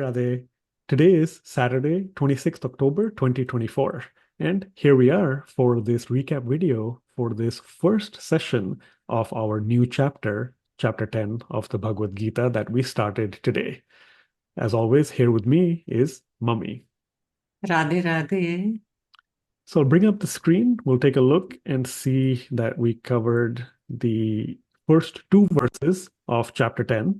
Radhe. Today is Saturday, 26th October 2024. And here we are for this recap video for this first session of our new chapter, chapter 10 of the Bhagavad Gita that we started today. As always, here with me is Mummy. Radhe Radhe. So I'll bring up the screen. We'll take a look and see that we covered the first two verses of chapter 10.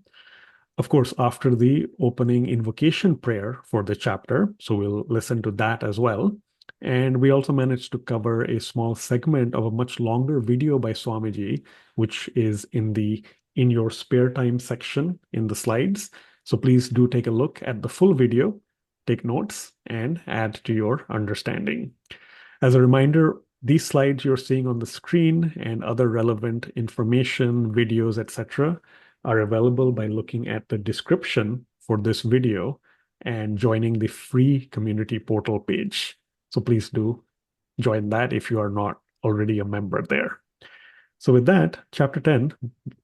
Of course, after the opening invocation prayer for the chapter. So we'll listen to that as well. And we also managed to cover a small segment of a much longer video by Swamiji, which is in the In Your Spare Time section in the slides. So please do take a look at the full video, take notes, and add to your understanding. As a reminder, these slides you're seeing on the screen and other relevant information, videos, etc., are available by looking at the description for this video and joining the free community portal page. So please do join that if you are not already a member there. So with that, chapter 10,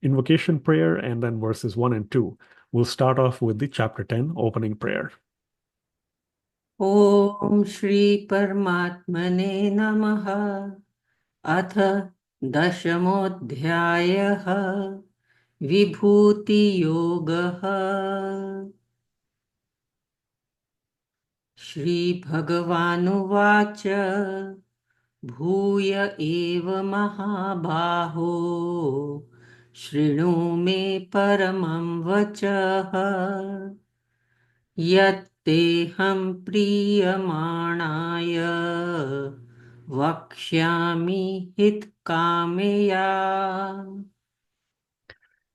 invocation prayer, and then verses 1 and 2. We'll start off with the chapter 10 opening prayer. Om Shri Paramatmane Namaha. Atha Dashamodhyayaha Vibhuti Yogaha. Shri Bhagavanuvacha Bhuya Eva Mahabaho Shriṇu Me Paramam Vachaha Yatteham Priyamāṇāya Vakshyāmi Hitkameya.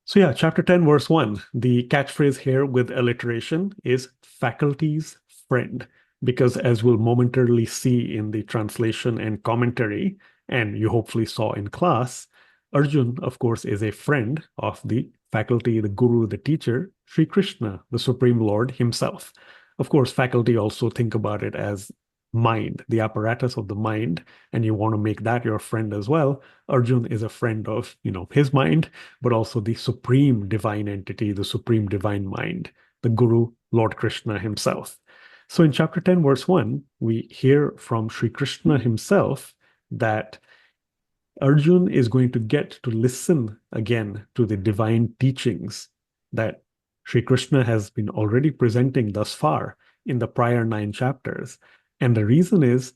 So yeah, chapter 10, verse 1, the catchphrase here with alliteration is faculty's friend, because as we'll momentarily see in the translation and commentary, and you hopefully saw in class, Arjun, of course, is a friend of the faculty, the guru, the teacher, Sri Krishna, the Supreme Lord himself. Of course, faculty also think about it as mind, the apparatus of the mind, and you want to make that your friend as well. Arjun is a friend of, his mind, but also the supreme divine entity, the supreme divine mind, the Guru, Lord Krishna himself. So in chapter 10, verse 1, we hear from Sri Krishna himself that Arjun is going to get to listen again to the divine teachings that Sri Krishna has been already presenting thus far in the prior 9 chapters. And the reason is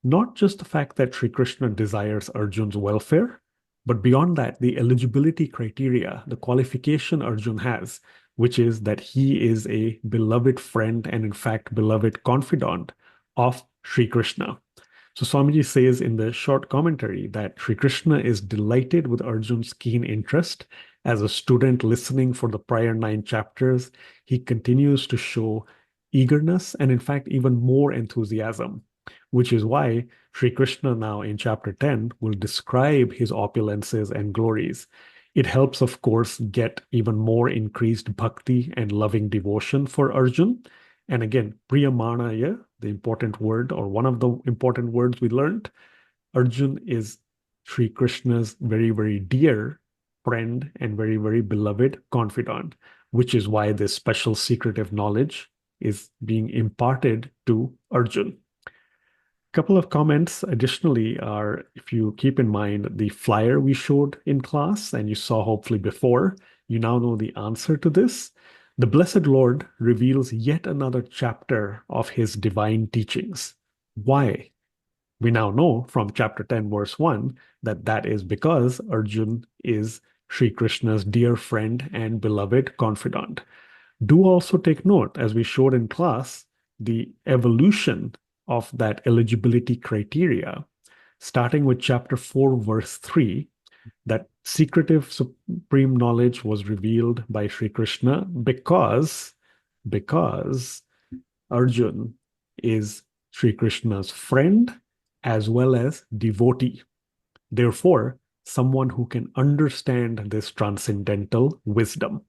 not just the fact that Sri Krishna desires Arjun's welfare, but beyond that, the eligibility criteria, the qualification Arjun has, which is that he is a beloved friend and in fact beloved confidant of Sri Krishna. So Swamiji says in the short commentary that Sri Krishna is delighted with Arjun's keen interest. As a student listening for the prior 9 chapters, he continues to show eagerness and in fact even more enthusiasm, which is why Sri Krishna now in chapter 10 will describe his opulences and glories. It helps, of course, get even more increased bhakti and loving devotion for Arjun. And again, Priyamanaya, the important word or one of the important words we learned, Arjun is Sri Krishna's very, very dear friend and very, very beloved confidant, which is why this special secretive knowledge is being imparted to Arjun. A couple of comments additionally are, if you keep in mind the flyer we showed in class and you saw hopefully before, you now know the answer to this. The Blessed Lord reveals yet another chapter of his divine teachings. Why? We now know from chapter 10, verse 1, that is because Arjun is Sri Krishna's dear friend and beloved confidant. Do also take note, as we showed in class, the evolution of that eligibility criteria, starting with chapter 4, verse 3, that secretive supreme knowledge was revealed by Sri Krishna because Arjun is Sri Krishna's friend as well as devotee. Therefore, someone who can understand this transcendental wisdom.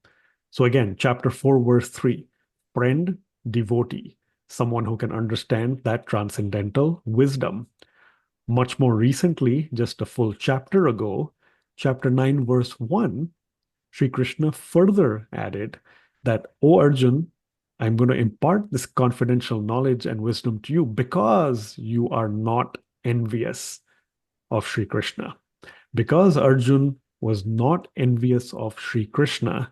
So again, chapter 4, verse 3, friend, devotee, someone who can understand that transcendental wisdom. Much more recently, just a full chapter ago, chapter 9, verse 1, Sri Krishna further added that, O Arjun, I'm going to impart this confidential knowledge and wisdom to you because you are not envious of Sri Krishna. Because Arjun was not envious of Sri Krishna,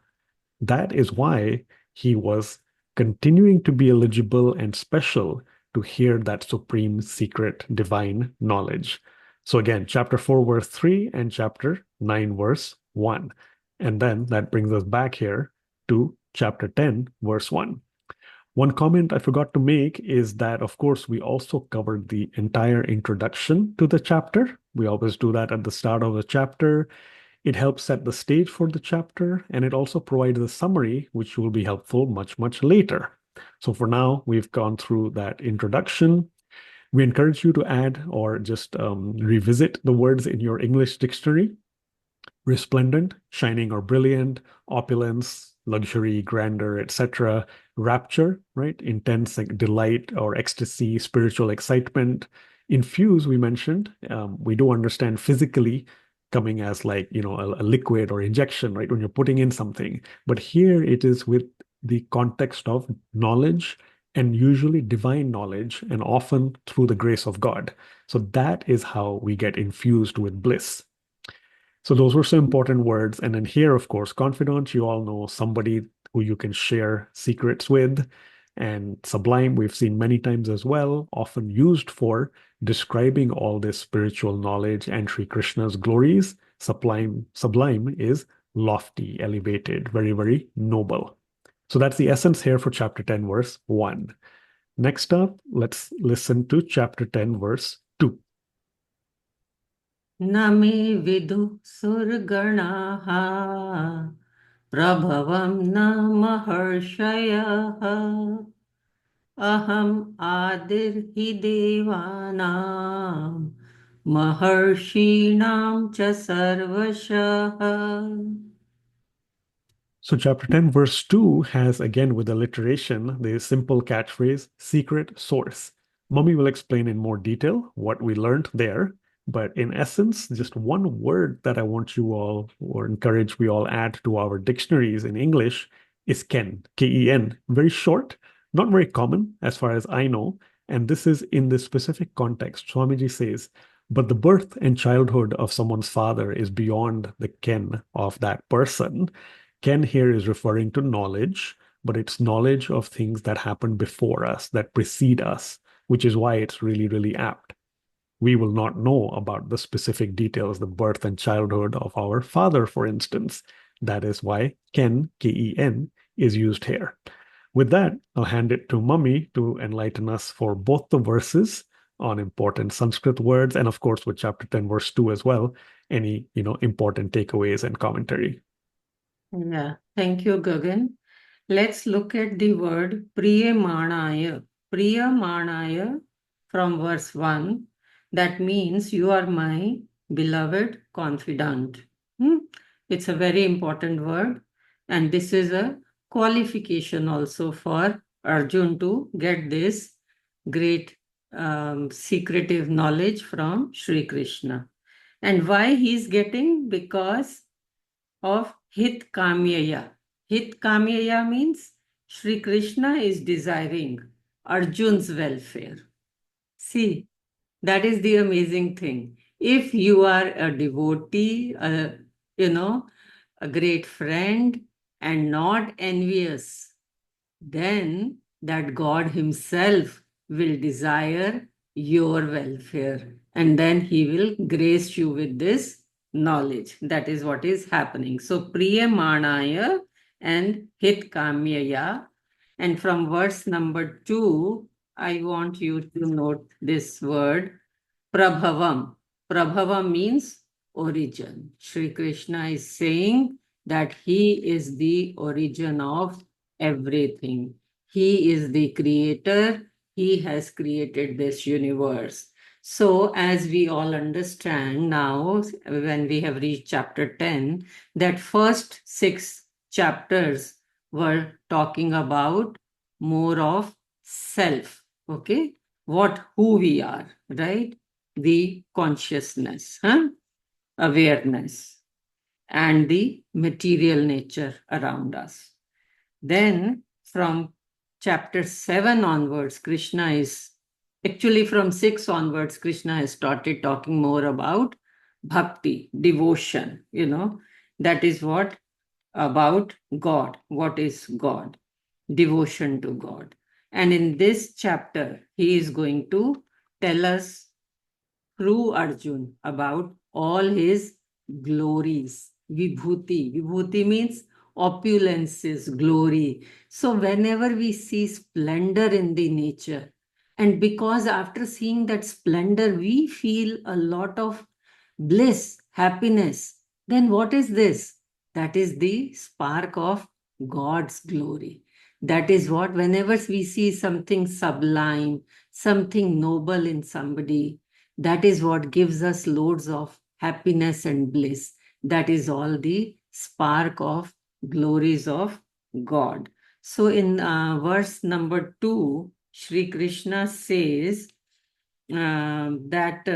that is why he was continuing to be eligible and special to hear that supreme secret divine knowledge. So again, chapter 4, verse 3 and chapter 9, verse 1. And then that brings us back here to chapter 10, verse 1. One comment I forgot to make is that, of course, we also covered the entire introduction to the chapter. We always do that at the start of the chapter. It helps set the stage for the chapter, and it also provides a summary, which will be helpful much, much later. So for now, we've gone through that introduction. We encourage you to add or just revisit the words in your English dictionary. Resplendent, shining or brilliant, opulence, luxury, grandeur, etc. Rapture, right? Intense like delight or ecstasy, spiritual excitement. Infuse, we mentioned, we do understand physically coming as like, a liquid or injection, right? When you're putting in something. But here it is with the context of knowledge and usually divine knowledge and often through the grace of God. So that is how we get infused with bliss. So those were some important words. And then here, of course, confidant, you all know somebody who you can share secrets with. And sublime, we've seen many times as well, often used for describing all this spiritual knowledge and Sri Krishna's glories. Sublime is lofty, elevated, very, very noble. So that's the essence here for chapter 10, verse 1. Next up, let's listen to chapter 10, verse 2. न मे विदुः सुरगणाः प्रभवं न महर्षयः अहम् आदिर्हि देवानां महर्षीणां च सर्वशः. So, chapter 10, verse 2 has again with alliteration the simple catchphrase secret source. Mummy will explain in more detail what we learned there. But in essence, just one word that I want you all or encourage we all add to our dictionaries in English is Ken, K-E-N. Very short, not very common as far as I know. And this is in this specific context. Swamiji says, but the birth and childhood of someone's father is beyond the ken of that person. Ken here is referring to knowledge, but it's knowledge of things that happened before us, that precede us, which is why it's really, really apt. We will not know about the specific details, the birth and childhood of our father, for instance. That is why Ken, K-E-N, is used here. With that, I'll hand it to Mummy to enlighten us for both the verses on important Sanskrit words and, of course, with chapter 10, verse 2 as well, any, important takeaways and commentary. Yeah, thank you, Gagan. Let's look at the word Priyamanaya. Priyamanaya from verse 1. That means you are my beloved confidant. It's a very important word. And this is a qualification also for Arjun to get this great secretive knowledge from Sri Krishna. And why he's getting? Because of Hit Kamyaya. Hit Kamyaya means Sri Krishna is desiring Arjun's welfare. See, that is the amazing thing. If you are a devotee, a great friend and not envious, then that God himself will desire your welfare and then he will grace you with this knowledge. That is what is happening. So Priyamanaya and Hitkamyaya. And from verse number 2, I want you to note this word Prabhavam. Prabhavam means origin. Sri Krishna is saying that he is the origin of everything. He is the creator. He has created this universe. So, as we all understand now, when we have reached chapter 10, that first 6 chapters were talking about more of self, okay? Who we are, right? The consciousness, awareness, and the material nature around us. Then, from chapter 7 onwards, Krishna is actually from 6 onwards, Krishna has started talking more about bhakti, devotion, that is what about God. What is God? Devotion to God. And in this chapter, he is going to tell us through Arjun about all his glories. Vibhuti. Vibhuti means opulences, glory. So whenever we see splendor in the nature, and because after seeing that splendor, we feel a lot of bliss, happiness, then what is this? That is the spark of God's glory. That is what, whenever we see something sublime, something noble in somebody, that is what gives us loads of happiness and bliss. That is all the spark of glories of God. So in verse number 2, Sri Krishna says that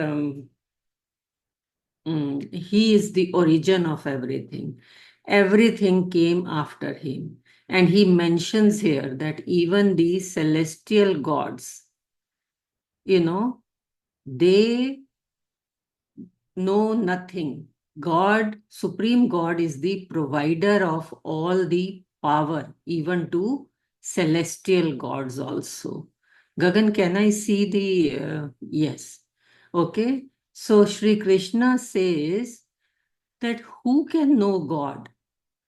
he is the origin of everything. Everything came after him. And he mentions here that even the celestial gods, they know nothing. God, Supreme God, is the provider of all the power, even to celestial gods also. Gagan, can I see the. Yes. Okay. So Sri Krishna says that who can know God?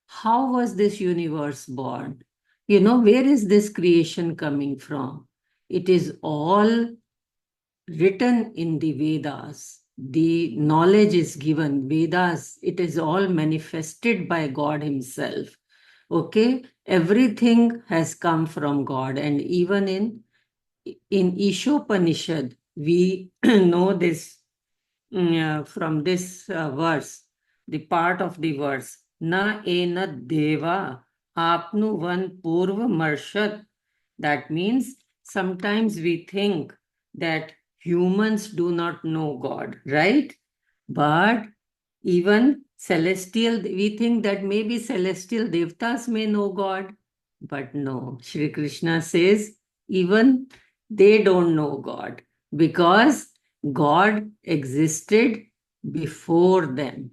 How was this universe born? Where is this creation coming from? It is all written in the Vedas. The knowledge is given. Vedas, it is all manifested by God Himself. Okay? Everything has come from God. And even in Ishopanishad, we know this from this verse, the part of the verse, Na ena deva apnu van purva marshat. That means sometimes we think that humans do not know God, right? But even celestial, we think that maybe celestial devtas may know God, but no. Shri Krishna says even they don't know God because God existed before them.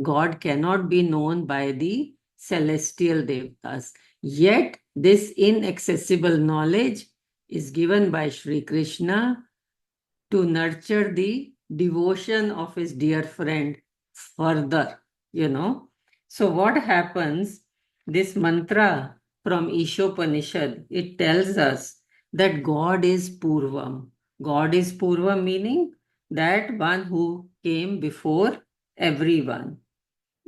God cannot be known by the celestial devtas. Yet this inaccessible knowledge is given by Shri Krishna to nurture the devotion of his dear friend further. So what happens, this mantra from Ishopanishad, it tells us that God is Purvam. God is Purvam meaning that one who came before everyone.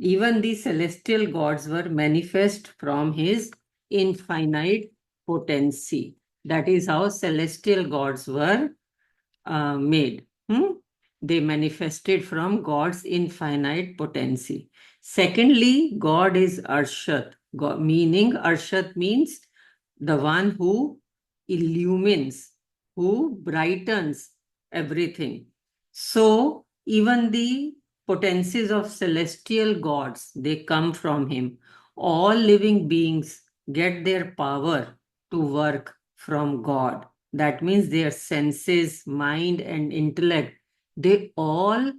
Even the celestial gods were manifest from his infinite potency. That is how celestial gods were made. They manifested from God's infinite potency. Secondly, God is Arshat, God, meaning Arshat means the one who illumines, who brightens everything. So even the potencies of celestial gods, they come from him. All living beings get their power to work from God. That means their senses, mind, and intellect, they all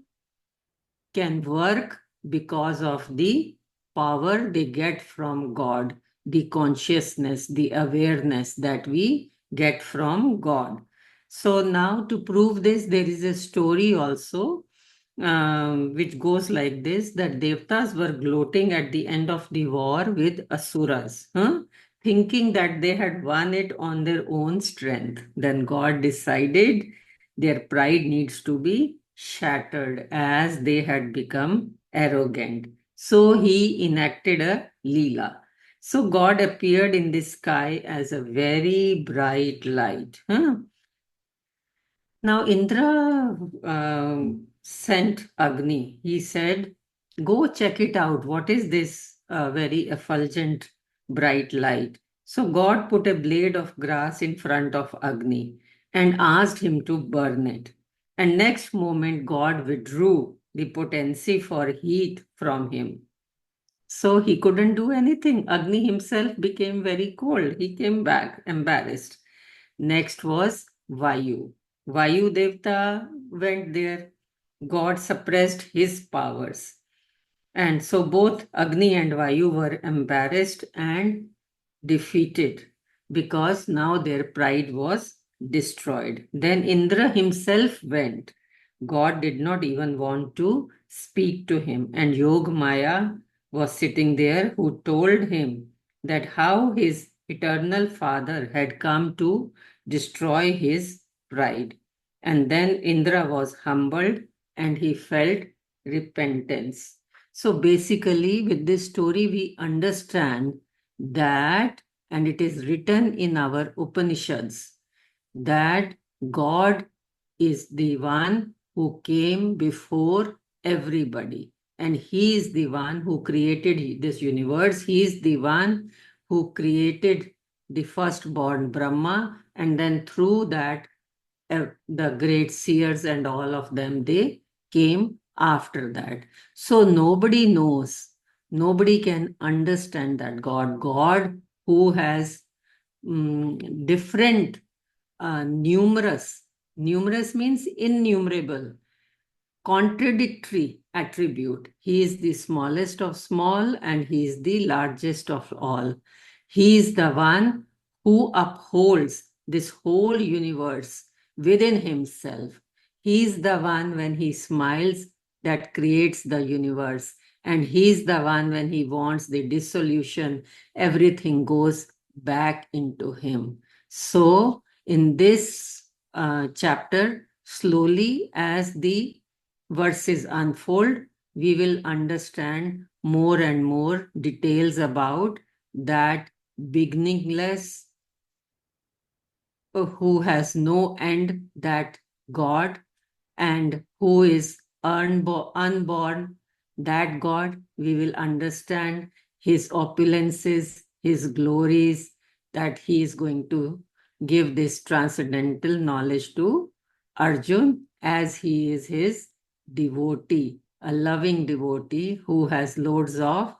can work because of the power they get from God, the consciousness, the awareness that we get from God. So now to prove this, there is a story also which goes like this, that Devtas were gloating at the end of the war with Asuras, thinking that they had won it on their own strength. Then God decided their pride needs to be shattered as they had become arrogant. So he enacted a Leela. So God appeared in the sky as a very bright light. Now Indra sent Agni. He said, go check it out. What is this very effulgent bright light? So God put a blade of grass in front of Agni and asked him to burn it. And next moment, God withdrew the potency for heat from him. So he couldn't do anything. Agni himself became very cold. He came back embarrassed. Next was Vayu. Vayu Devta went there. God suppressed his powers. And so both Agni and Vayu were embarrassed and defeated because now their pride was destroyed. Then Indra himself went. God did not even want to speak to him. And Yog Maya was sitting there, who told him that how his eternal father had come to destroy his pride. And then Indra was humbled and he felt repentance. So basically, with this story, we understand that, and it is written in our Upanishads, that God is the one who came before everybody. And he is the one who created this universe. He is the one who created the firstborn Brahma. And then through that, the great seers and all of them, they came after that. So nobody knows, nobody can understand that God who has different, numerous means innumerable, contradictory attribute. He is the smallest of small and he is the largest of all. He is the one who upholds this whole universe within himself. He is the one, when he smiles, that creates the universe. And he is the one, when he wants the dissolution, everything goes back into him. So, in this chapter, slowly as the verses unfold, we will understand more and more details about that beginningless, who has no end, that God, and who is unborn, that God. We will understand his opulences, his glories, that he is going to give this transcendental knowledge to Arjun, as he is his devotee, a loving devotee who has loads of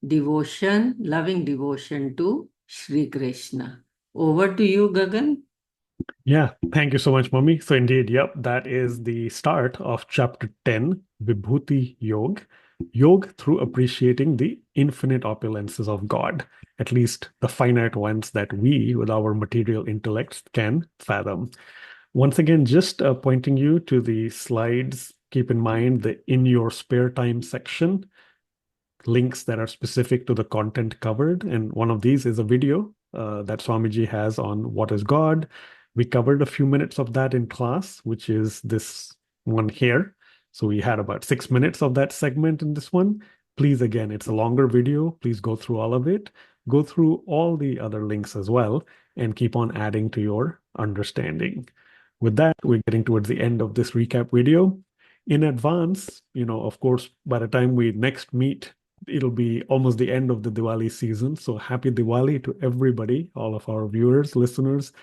devotion, loving devotion to Sri Krishna. Over to you, Gagan. Yeah, thank you so much, Mummy. So indeed, yep, that is the start of chapter 10, Vibhuti Yog. Yog through appreciating the infinite opulences of God, at least the finite ones that we, with our material intellects, can fathom. Once again, just pointing you to the slides, keep in mind the in your spare time section, links that are specific to the content covered. And one of these is a video that Swamiji has on what is God. We covered a few minutes of that in class, which is this one here. So we had about 6 minutes of that segment in this one. Please, again, it's a longer video. Please go through all of it. Go through all the other links as well and keep on adding to your understanding. With that, we're getting towards the end of this recap video. In advance, of course, by the time we next meet, it'll be almost the end of the Diwali season. So happy Diwali to everybody, all of our viewers, listeners,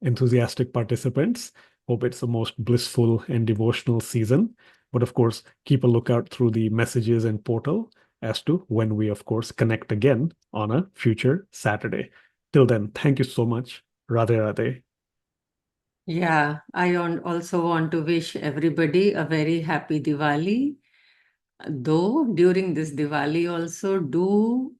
enthusiastic participants. Hope it's the most blissful and devotional season. But of course, keep a lookout through the messages and portal as to when we, of course, connect again on a future Saturday. Till then, thank you so much. Radhe Radhe. Yeah, I also want to wish everybody a very happy Diwali. Though during this Diwali also, do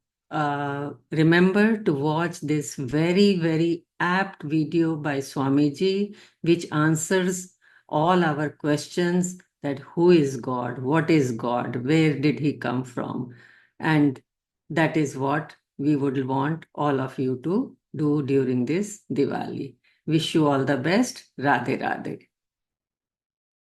remember to watch this very, very apt video by Swamiji, which answers all our questions, that who is God, what is God, where did he come from? And that is what we would want all of you to do during this Diwali. Wish you all the best. Radhe Radhe.